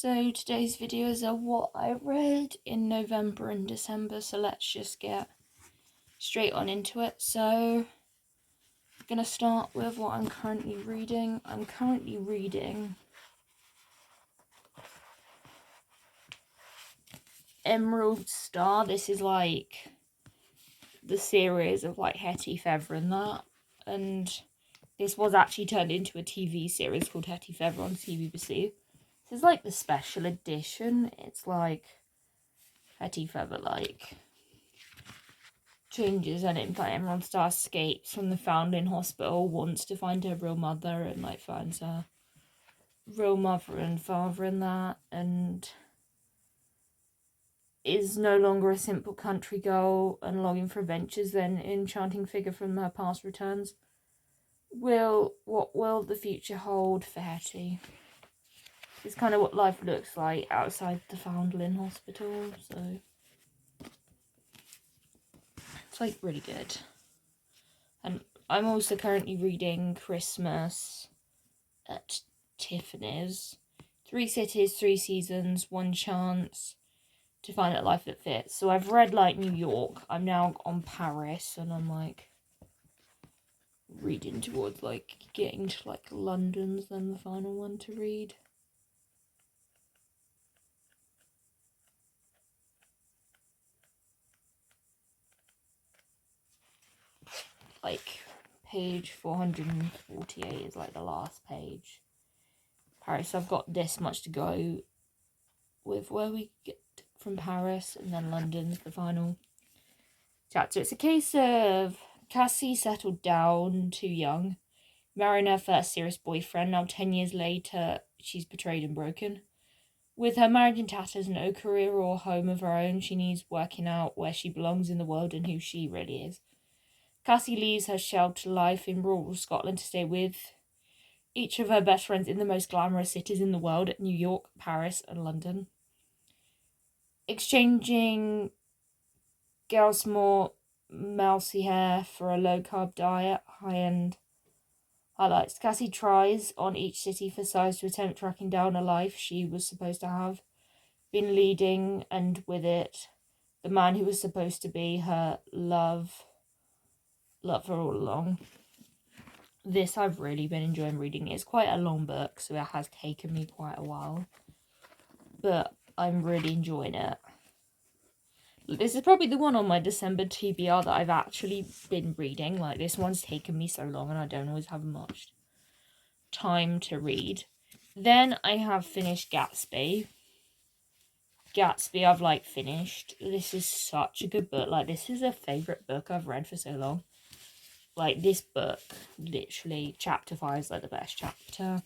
So today's videos are what I read in November and December, so let's just get straight on into it. So I'm gonna start with what I'm currently reading. I'm currently reading Emerald Star. This is like the series of like Hetty Feather and that, and this was actually turned into a TV series called Hetty Feather on CBBC. This is like the special edition. It's like Hetty Feather like changes, and in fact Emerald Star escapes from the Foundling Hospital, wants to find her real mother, and like finds her real mother and father in that, and is no longer a simple country girl and longing for adventures. Then an enchanting figure from her past returns. What will the future hold for Hetty? It's kind of what life looks like outside the Foundling Hospital, so it's like really good. And I'm also currently reading Christmas at Tiffany's. 3 cities, 3 seasons, 1 chance to find a life that fits. So I've read like New York. I'm now on Paris, and I'm like reading towards like getting to like London's then the final one to read. Like page 448 is like the last page. Paris, I've got this much to go with where we get from Paris, and then London's the final chapter. It's a case of Cassie settled down too young, marrying her first serious boyfriend. Now 10 years later, she's betrayed and broken. With her marriage in tatters, no career or home of her own, she needs working out where she belongs in the world and who she really is. Cassie leaves her sheltered life in rural Scotland to stay with each of her best friends in the most glamorous cities in the world, New York, Paris, and London. Exchanging Gelsmore mousy hair for a low-carb diet, high-end highlights. Cassie tries on each city for size to attempt tracking down a life she was supposed to have been leading, and with it, the man who was supposed to be her love her all along. This I've really been enjoying reading. It's quite a long book, so it has taken me quite a while, but I'm really enjoying it. This is probably the one on my December TBR that I've actually been reading. Like, this one's taken me so long and I don't always have much time to read. Then I have finished Gatsby. I've like finished. This is such a good book. Like, this is a favourite book I've read for so long. Like, this book, literally, chapter 5 is like the best chapter.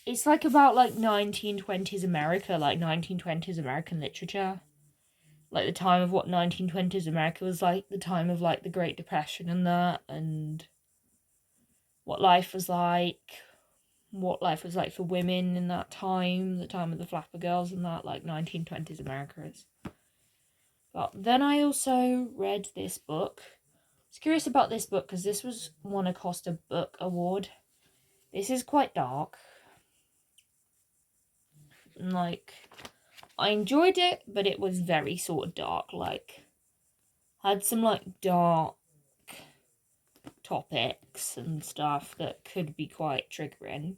It's like about like 1920s America, like 1920s American literature. Like the time of what 1920s America was like, the time of like the Great Depression and that, and what life was like for women in that time, the time of the Flapper Girls and that, like 1920s America is. But then I also read this book. I was curious about this book because this was won a Costa Book Award. This is quite dark. And like, I enjoyed it, but it was very sort of dark. Like, had some like dark topics and stuff that could be quite triggering.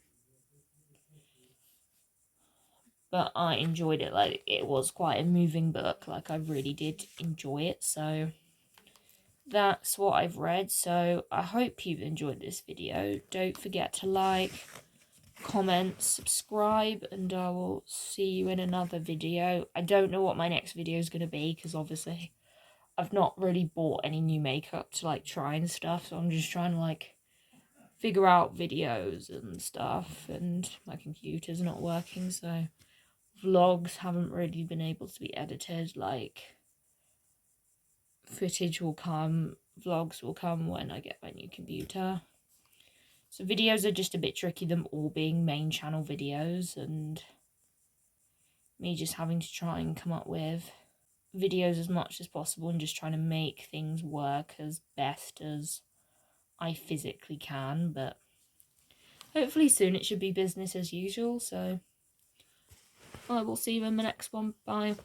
But I enjoyed it. Like, it was quite a moving book. Like, I really did enjoy it. So that's what I've read. So I hope you've enjoyed this video. Don't forget to like, comment, subscribe, and I will see you in another video. I don't know what my next video is going to be because obviously I've not really bought any new makeup to like try and stuff, so I'm just trying to like figure out videos and stuff, and my computer's not working, so vlogs haven't really been able to be edited. Like, footage will come, vlogs will come when I get my new computer. So videos are just a bit tricky, them all being main channel videos, and me just having to try and come up with videos as much as possible and just trying to make things work as best as I physically can. But hopefully soon it should be business as usual. So I will see you in the next one. Bye.